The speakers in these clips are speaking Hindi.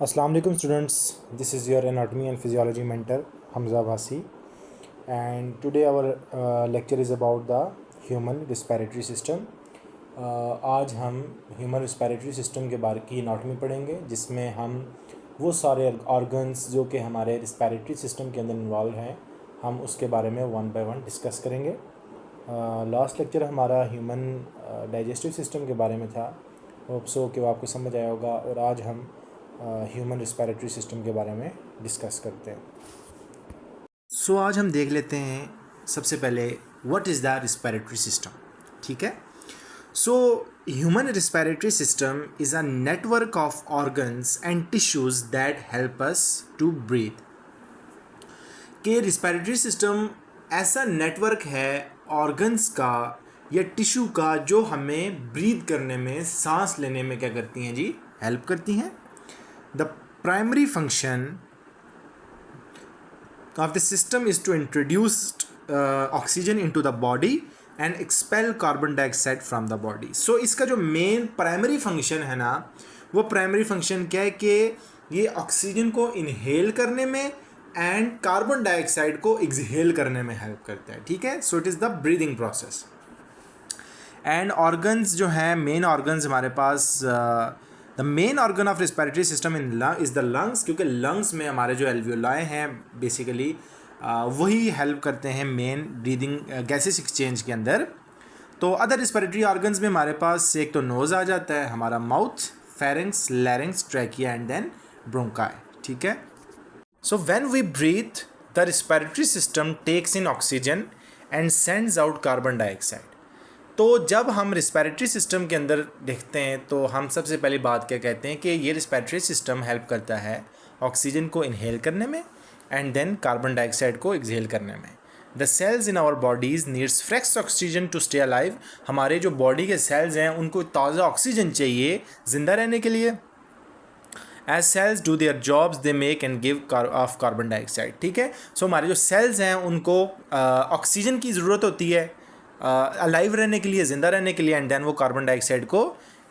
Assalamu alaikum students, this is your anatomy and physiology mentor Hamza Bhasi, and today our lecture is about the human respiratory system. आज हम ह्यूमन रेस्पिरेटरी सिस्टम के बारे की एनाटॉमी पढ़ेंगे, जिसमें हम वो सारे ऑर्गन्स जो कि हमारे रेस्पिरेटरी सिस्टम के अंदर इन्वॉल्व हैं, हम उसके बारे में वन बाय वन डिस्कस करेंगे. लास्ट लेक्चर हमारा ह्यूमन डाइजेस्टिव सिस्टम के बारे में था. होप सो कि वो आपको समझ आया होगा. और आज हम ह्यूमन रेस्पिरेटरी सिस्टम के बारे में डिस्कस करते हैं. सो आज हम देख लेते हैं सबसे पहले what is the respiratory system. ठीक है. So human respiratory system is a network of organs and tissues that help us to breathe. कि रेस्पिरेटरी सिस्टम ऐसा नेटवर्क है ऑर्गन्स का या टिश्यू का जो हमें ब्रीथ करने में, सांस लेने में क्या करती हैं जी, हेल्प करती हैं. The primary function of the system is to introduce oxygen into the body and expel carbon dioxide from the body. So इसका जो मेन प्राइमरी फंक्शन है ना, वो प्राइमरी फंक्शन क्या है कि ये ऑक्सीजन को इनहेल करने में एंड कार्बन डाइऑक्साइड को एक्सहेल करने में हेल्प करता है. ठीक है. So it is the breathing process. And organs जो हैं, मेन ऑर्गन्स हमारे पास, the main organ of respiratory system is the lungs, क्योंकि लंग्स में हमारे जो एल्वियोलाई हैं बेसिकली वही हेल्प करते हैं मेन ब्रीदिंग गैसेस एक्सचेंज के अंदर. तो अदर रेस्पिरेटरी ऑर्गन्स में हमारे पास एक तो नोज़ आ जाता है, हमारा mouth, pharynx, larynx, trachea and then bronchi. ठीक है. So when we breathe the respiratory system takes in oxygen and sends out carbon dioxide. तो जब हम रेस्पिरेटरी सिस्टम के अंदर देखते हैं तो हम सबसे पहली बात क्या कहते हैं कि ये रेस्पिरेटरी सिस्टम हेल्प करता है ऑक्सीजन को इनहेल करने में एंड देन कार्बन डाइऑक्साइड को एक्सहेल करने में. The cells in our bodies needs fresh oxygen to stay alive. हमारे जो बॉडी के सेल्स हैं उनको ताज़ा ऑक्सीजन चाहिए ज़िंदा रहने के लिए. As cells do their jobs they make and give off carbon dioxide. ठीक है. सो हमारे जो सेल्स हैं उनको ऑक्सीजन की ज़रूरत होती है अलाइव रहने के लिए, ज़िंदा रहने के लिए, एंड देन वो कार्बन डाइऑक्साइड को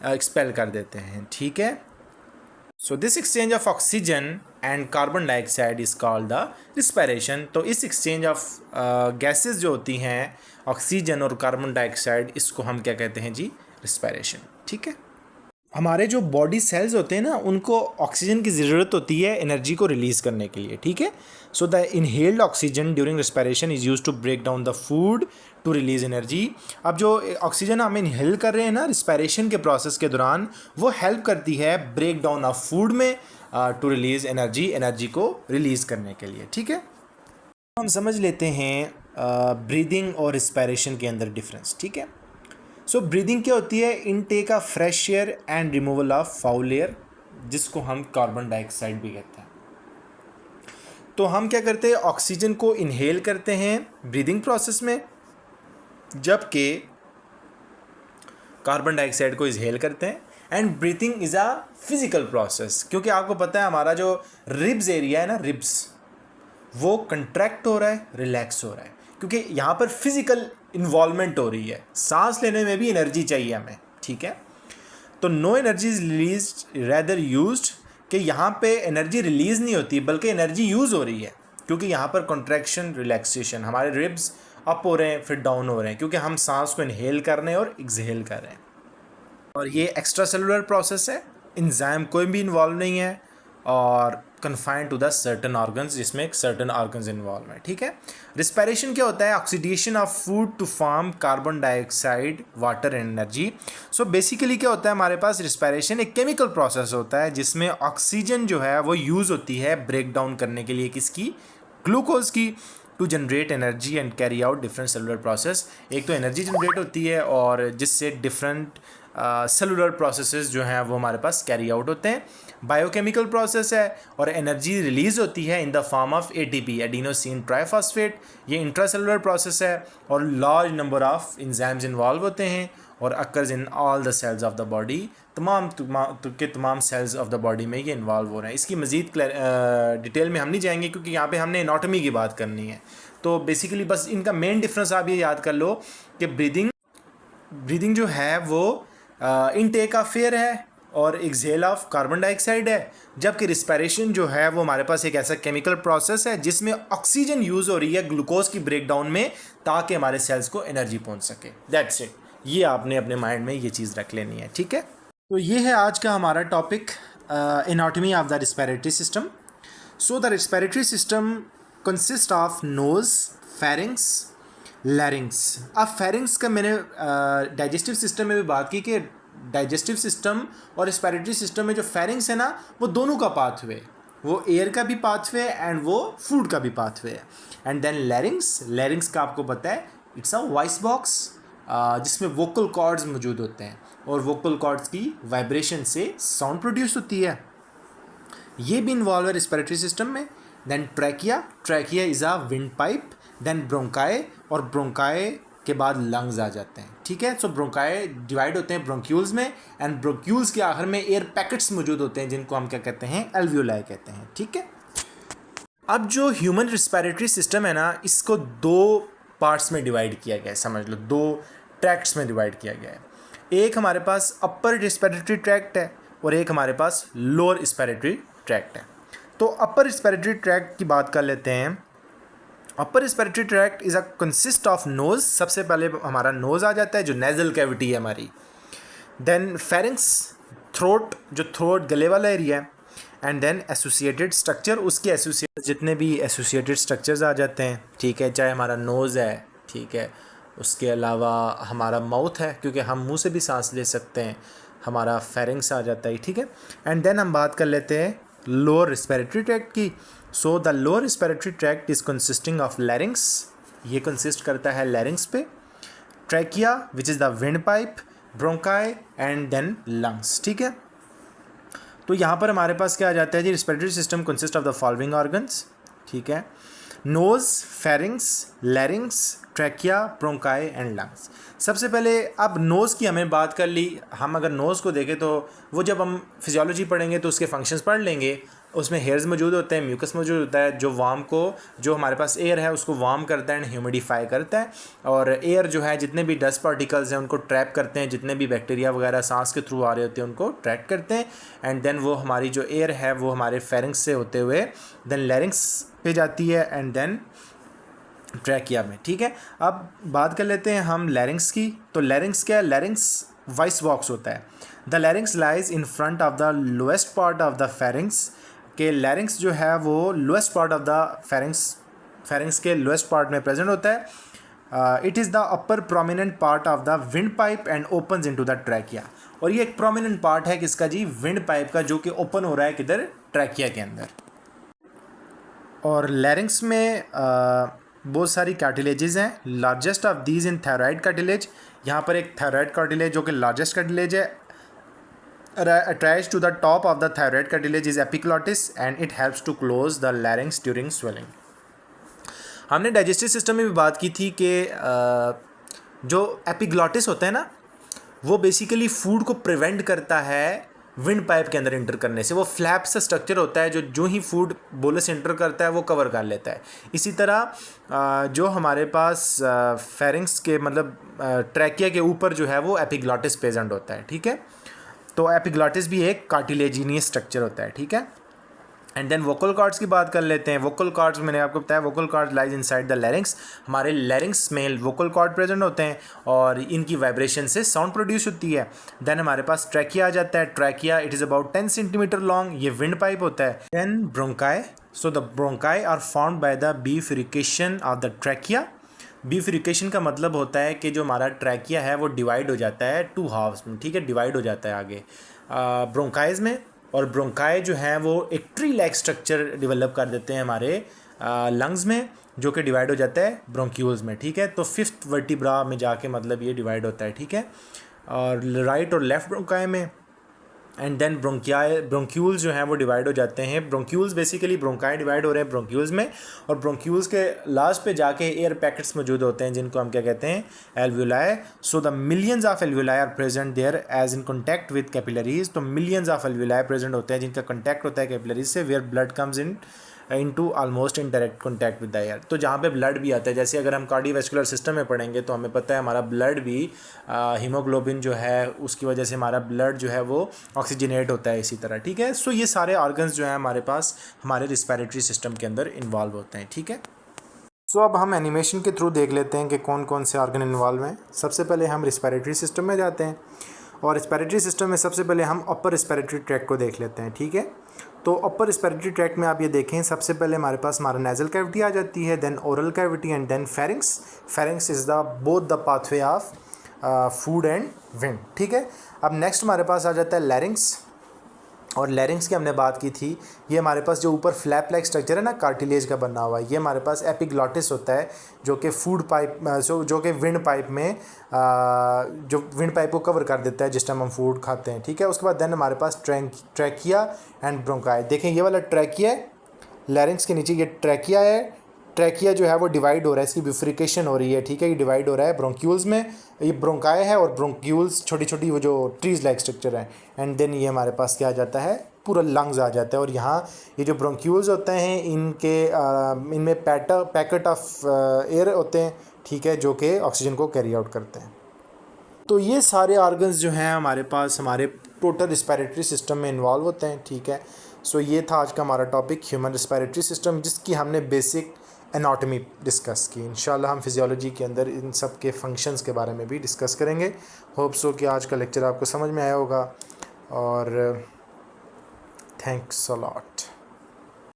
एक्सपेल कर देते हैं. ठीक है. So this exchange of oxygen and carbon dioxide is called the respiration. तो इस एक्सचेंज ऑफ गैसेस जो होती हैं, ऑक्सीजन और कार्बन डाइऑक्साइड, इसको हम क्या कहते हैं जी, रिस्पिरेशन. ठीक है. हमारे जो बॉडी सेल्स होते हैं ना, उनको ऑक्सीजन की ज़रूरत होती है एनर्जी को रिलीज़ करने के लिए. ठीक है. So the inhaled oxygen during respiration is use to break down the food to release energy. अब जो ऑक्सीजन हम इनहेल कर रहे हैं ना रेस्पिरेशन के प्रोसेस के दौरान, वो हेल्प करती है ब्रेक डाउन ऑफ फूड में टू रिलीज़ एनर्जी को रिलीज़ करने के लिए. ठीक है. हम समझ लेते हैं ब्रीदिंग और रेस्पिरेशन के अंदर डिफरेंस. ठीक है. सो ब्रीदिंग क्या होती है? Intake of fresh air and removal of foul air, जिसको हम कार्बन डाइऑक्साइड भी कहते हैं. तो हम क्या करते हैं, ऑक्सीजन को इनहेल करते हैं ब्रीदिंग प्रोसेस में, जबकि कार्बन डाइऑक्साइड को एक्सहेल करते हैं. And breathing is a physical process, क्योंकि आपको पता है हमारा जो रिब्स एरिया है ना, रिब्स, वो कंट्रैक्ट हो रहा है, रिलैक्स हो रहा है, क्योंकि यहाँ पर फिजिकल इन्वॉल्वमेंट हो रही है. सांस लेने में भी एनर्जी चाहिए हमें. ठीक है. तो no energy is release rather used, कि यहाँ पे एनर्जी रिलीज़ नहीं होती बल्कि एनर्जी यूज़ हो रही है, क्योंकि यहाँ पर कॉन्ट्रैक्शन, रिलैक्सेशन, हमारे रिब्स अप हो रहे हैं फिर डाउन हो रहे हैं, क्योंकि हम सांस को इनहेल कर रहे हैं और एक्सहेल कर रहे हैं. और ये एक्स्ट्रा सेलुलर प्रोसेस है, एंजाइम कोई भी इन्वॉल्व नहीं है, और confined to the certain organs, जिसमें एक सर्टन ऑर्गन्स इन्वॉल्व है. ठीक है. रिस्पिरेशन क्या होता है? Oxidation of food to form carbon dioxide, water and energy. So basically क्या होता है हमारे पास, रिस्पिरेशन एक केमिकल प्रोसेस होता है जिसमें ऑक्सीजन जो है वो यूज़ होती है ब्रेक डाउन करने के लिए, किसकी? ग्लूकोज की, to generate energy and carry out different cellular process. एक तो एनर्जी जनरेट होती है और जिससे डिफरेंट सेलुलर प्रोसेसेस जो हैं वो हमारे पास कैरी आउट होते हैं. बायोकेमिकल प्रोसेस है और एनर्जी रिलीज़ होती है in the form of ATP, adenosine triphosphate. ये इंट्रासेलुलर प्रोसेस है और large number of enzymes involve होते हैं और occurs in all the cells of the body. तमाम सेल्स ऑफ द बॉडी में ये इन्वॉल्व हो रहे हैं. इसकी मज़ीद डिटेल में हम नहीं जाएंगे क्योंकि यहाँ पे हमने एनाटॉमी की बात करनी है. तो बेसिकली बस इनका मेन डिफरेंस आप ये याद कर लो कि ब्रीदिंग जो है वो इनटेक ऑफ एयर है और एक्सहेल ऑफ कार्बन डाइऑक्साइड है, जबकि रिस्पिरेशन जो है वो हमारे पास एक ऐसा केमिकल प्रोसेस है जिसमें ऑक्सीजन यूज़ हो रही है ग्लूकोज की ब्रेकडाउन में, ताकि हमारे सेल्स को एनर्जी पहुंच सके। That's it. ये आपने अपने माइंड में ये चीज़ रख लेनी है, ठीक है। तो ये है आज का हमारा topic, anatomy of the respiratory system. So the respiratory system consist of knows, pharynx, लैरिंग्स। अब फेरिंग्स का मैंने डाइजेस्टिव सिस्टम में भी बात की कि डाइजेस्टिव सिस्टम और रिस्पिरेटरी सिस्टम में जो फेरिंग्स है ना, वो दोनों का पाथवे, वो एयर का भी पाथवे एंड वो फूड का भी पाथवे है। एंड देन लैरिंग्स, लैरिंग्स का आपको पता है इट्स अ वॉइस बॉक्स जिसमें वोकल कॉर्ड्स मौजूद होते हैं और वोकल कॉर्ड्स की वाइब्रेशन से साउंड प्रोड्यूस होती है। ये भी इन्वॉल्व है रिस्पिरेटरी सिस्टम में। Then trachea, trachea is a wind pipe. Then bronchi, और ब्रोंकाई के बाद लंग्स आ जाते हैं, ठीक है। सो ब्रोंकाई डिवाइड होते हैं ब्रोंक्यूल्स में, एंड ब्रोंक्यूल्स के आखिर में एयर पैकेट्स मौजूद होते हैं जिनको हम क्या कहते हैं, एल्वियोलाई कहते हैं, ठीक है। अब जो ह्यूमन रिस्पिरेटरी सिस्टम है ना, इसको दो पार्ट्स में डिवाइड किया गया है, समझ लो दो ट्रैक्ट्स में डिवाइड किया गया है। एक हमारे पास अपर रिस्पिरेटरी ट्रैक्ट है और एक हमारे पास लोअर रिस्पिरेटरी ट्रैक्ट है। तो अपर रिस्पिरेटरी ट्रैक्ट की बात कर लेते हैं। Upper respiratory tract is a consist of nose, सबसे पहले हमारा नोज आ जाता है जो नेजल कैविटी है हमारी। देन फेरिंग्स, थ्रोट, जो थ्रोट गले वाला एरिया है। एंड देन एसोसिएटेड स्ट्रक्चर, उसके एसोसिएटेड जितने भी एसोसिएटेड स्ट्रक्चर्स आ जाते हैं, ठीक है। चाहे हमारा नोज़ है, ठीक है, उसके अलावा हमारा माउथ है क्योंकि हम मुंह से भी सांस ले सकते हैं, हमारा फेरिंग्स आ जाता है, ठीक है। एंड देन हम बात कर लेते हैं लोअर रिस्पिरेटरी ट्रैक्ट की। So the lower respiratory tract is consisting of larynx, ये कंसिस्ट करता है लैरिंग्स पे। Trachea which is the wind pipe, bronchi and then lungs, ठीक है। तो यहाँ पर हमारे पास क्या आ जाता है जी, respiratory system consist of the following organs, ठीक है। Nose, pharynx, larynx, trachea, bronchi and lungs. सबसे पहले अब नोज़ की हमें बात कर ली। हम अगर नोज़ को देखें तो वो जब हम फिजियोलॉजी पढ़ेंगे तो उसके फंक्शंस पढ़ लेंगे। उसमें हेयर्स मौजूद होते हैं, म्यूकस मौजूद होता है जो वार्म को, जो हमारे पास एयर है उसको वार्म करता है एंड ह्यूमिडिफाई करता है, और एयर जो है जितने भी डस्ट पार्टिकल्स हैं उनको ट्रैप करते हैं, जितने भी बैक्टीरिया वगैरह सांस के थ्रू आ रहे होते हैं उनको ट्रैप करते हैं। एंड देन वो हमारी जो एयर है वो हमारे फेरिंग्स से होते हुए देन लैरिंग्स पे जाती है एंड देन ट्रैकिया में, ठीक है। अब बात कर लेते हैं हम लैरिंग्स की। तो लैरिंग्स क्या है, लैरिंग्स वॉइस बॉक्स होता है। The larynx lies in front of the lowest part of the pharynx, के लैरिंग्स जो है वो lowest part of the pharynx के लोएस्ट पार्ट में प्रेजेंट होता है। It is the upper prominent part of the wind pipe and opens into the trachea. और ये एक प्रोमिनेंट पार्ट है किसका जी, विंड पाइप का, जो कि ओपन हो रहा है किधर, ट्रैकिया के अंदर। और लैरिंग्स में बहुत सारी कार्टिलेजेस हैं। Largest of these in thyroid cartilage, यहाँ पर एक थायराइड कार्टिलेज जो कि लार्जेस्ट कार्टिलेज है, attached to the top of the thyroid cartilage is epiglottis and it helps to close the larynx during swelling. हमने डाइजेस्टिव सिस्टम में भी बात की थी कि जो एपिग्लॉटिस होता है ना, वो बेसिकली फूड को प्रिवेंट करता है विंड पाइप के अंदर इंटर करने से। वो फ्लैप सा स्ट्रक्चर होता है जो ही फूड बोलस इंटर करता है वो कवर कर लेता है। इसी तरह जो हमारे पास फेरिंग्स के मतलब ट्रैकिया के ऊपर जो है वो एपिग्लॉटिस प्रेजेंट होता है, ठीक है। तो एपिग्लॉटिस भी एक कार्टिलेजिनियस स्ट्रक्चर होता है, ठीक है। एंड देन वोकल कॉर्ड्स की बात कर लेते हैं। वोकल कॉर्ड्स मैंने आपको बताया, vocal cords lies inside the larynx. हमारे लैरिंग्स में वोकल कॉर्ड प्रेजेंट होते हैं और इनकी वाइब्रेशन से साउंड प्रोड्यूस होती है। देन हमारे पास ट्रैकिया आ जाता है। Trachea it is about 10 centimeter long, ये विंड पाइप होता है। Then bronchi, so the bronchi are formed by the bifurcation of the trachea. Bifurcation का मतलब होता है कि जो हमारा ट्रैकिया है वो डिवाइड हो जाता है 2 हाफ्स में, ठीक है, डिवाइड हो जाता है आगे ब्रोंकाइज में। और ब्रोंकाई जो है वो एक ट्री लाइक स्ट्रक्चर डेवलप कर देते हैं हमारे लंग्स में, जो कि डिवाइड हो जाता है ब्रोंक्यूल्स में, ठीक है। तो 5th वर्टिब्रा में जाके मतलब ये डिवाइड होता है, ठीक है, और राइट और लेफ्ट ब्रोंकाई में। एंड देन ब्रोंक्यूल्स जो हैं वो डिवाइड हो जाते हैं। ब्रोंक्यूल्स बेसिकली ब्रोंकाई डिवाइड हो रहे हैं ब्रोंक्यूल्स में, और ब्रोंक्यूल्स के लास्ट पे जाके एयर पैकेट्स मौजूद होते हैं जिनको हम क्या कहते हैं, alveoli. So the millions of alveoli are present there as in contact with capillaries. तो मिलियंस ऑफ एल्वियोलाई प्रेजेंट होते हैं जिनका कॉन्टैक्ट होता है कैपिलरीज से, where blood comes in into almost in direct contact with the air. तो जहाँ पे ब्लड भी आता है, जैसे अगर हम कार्डियोवैस्कुलर सिस्टम में पढ़ेंगे तो हमें पता है हमारा ब्लड भी हीमोग्लोबिन जो है उसकी वजह से हमारा ब्लड जो है वो ऑक्सीजनेट होता है इसी तरह, ठीक है। सो ये सारे ऑर्गन्स जो हैं हमारे पास हमारे रिस्पिरेटरी सिस्टम के अंदर इन्वॉल्व होते हैं, ठीक है। सो अब हम एनिमेशन के थ्रू देख लेते हैं कि कौन कौन से ऑर्गन इन्वॉल्व हैं। सबसे पहले हम रिस्पिरेटरी सिस्टम में जाते हैं और रिस्पिरेटरी सिस्टम में सबसे पहले हम अपर रिस्पिरेटरी ट्रैक्ट को देख लेते हैं, ठीक है। तो अपर रिस्पिरेटरी ट्रैक्ट में आप ये देखें, सबसे पहले हमारे पास हमारा नेजल कैविटी आ जाती है, then oral cavity and then pharynx. Pharynx is the both the pathway of food and wind, ठीक है। अब नेक्स्ट हमारे पास आ जाता है लैरिंग्स, और लैरिंग्स की हमने बात की थी। ये हमारे पास जो ऊपर फ्लैप लाइक स्ट्रक्चर है ना, कार्टिलेज का बना हुआ है, ये हमारे पास एपिग्लॉटिस होता है जो कि फूड पाइप जो कि विंड पाइप में जो विंड पाइप को कवर कर देता है जिस टाइम हम फूड खाते हैं, ठीक है। उसके बाद देन हमारे पास ट्रैकिया एंड ब्रोंकाई। देखें ये वाला ट्रैकिया है, लैरिंग्स के नीचे ये ट्रैकिया है। ट्रैकिया जो है वो डिवाइड हो रहा है, इसकी बिफ्रिकेशन हो रही है, ठीक है। ये डिवाइड हो रहा है ब्रोंक्यूल्स में, ये ब्रोंकाई है और ब्रोंक्यूल्स छोटी छोटी वो जो ट्रीज लाइक स्ट्रक्चर है। एंड देन ये हमारे पास क्या आ जाता है, पूरा लंग्स आ जाता है। और यहाँ ये जो ब्रोंक्यूल्स होते हैं इनके इनमें पैकेट ऑफ एयर होते हैं, ठीक है, जो कि ऑक्सीजन को कैरी आउट करते हैं। तो ये सारे ऑर्गन्स जो हैं हमारे पास हमारे टोटल रिस्पिरेटरी सिस्टम में इन्वॉल्व होते हैं, ठीक है। सो ये था आज का हमारा टॉपिक ह्यूमन रिस्पिरेटरी सिस्टम, जिसकी हमने बेसिक एनाटॉमी डिस्कस की। इंशाल्लाह हम फिजियोलॉजी के अंदर इन सब के फंक्शंस के बारे में भी डिस्कस करेंगे। होप सो कि आज का लेक्चर आपको समझ में आया होगा और थैंक्स अ लॉट।